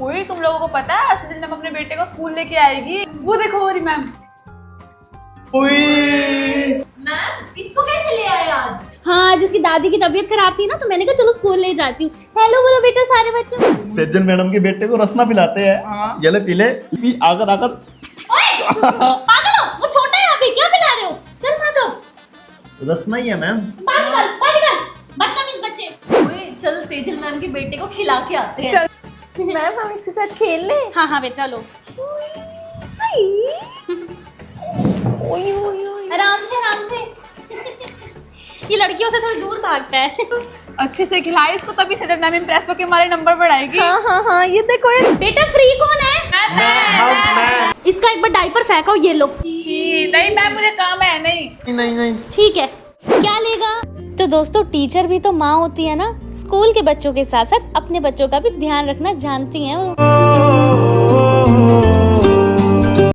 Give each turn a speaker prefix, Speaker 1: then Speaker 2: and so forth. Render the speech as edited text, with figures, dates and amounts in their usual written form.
Speaker 1: ओए तुम लोगों को पता है असली मैम अपने बेटे को स्कूल लेके आएगी। वो देखो हो रही मैम।
Speaker 2: मैम इसको कैसे ले आए आज?
Speaker 3: हाँ, जिसकी दादी की तबीयत खराब थी ना, तो मैंने कहा चलो स्कूल ले जाती हूँ। हेलो बोलो बेटा सारे बच्चों।
Speaker 4: सज्जन मैडम के बेटे को रसना पिलाते हैं। ये ले पीले आकर आकर।
Speaker 3: पागल हो, वो छोटा है अभी, क्या पिला रहे हो? चल माधव,
Speaker 4: रसना ही है मैम।
Speaker 3: बदतमीज बच्चे।
Speaker 2: ओए चल सेजल मैम के बेटे को खिला के आते हैं। मैम हम इसके साथ खेल ले।
Speaker 3: हाँ बेटा लो। आराम से ये लड़कियों से थोड़ी दूर भागता है।
Speaker 1: अच्छे से खिलाए इसको, तभी सजन मैम इम्प्रेस होके हमारे नंबर बढ़ाएगी।
Speaker 2: हाँ ये देखो ये।
Speaker 3: बेटा फ्री कौन है? इसका एक बार डायपर फेंको, ये लो।
Speaker 1: नहीं मैम मुझे काम है। नहीं
Speaker 3: ठीक है, क्या लेगा? तो दोस्तों टीचर भी तो माँ होती है ना, स्कूल के बच्चों के साथ साथ अपने बच्चों का भी ध्यान रखना जानती हैं वो।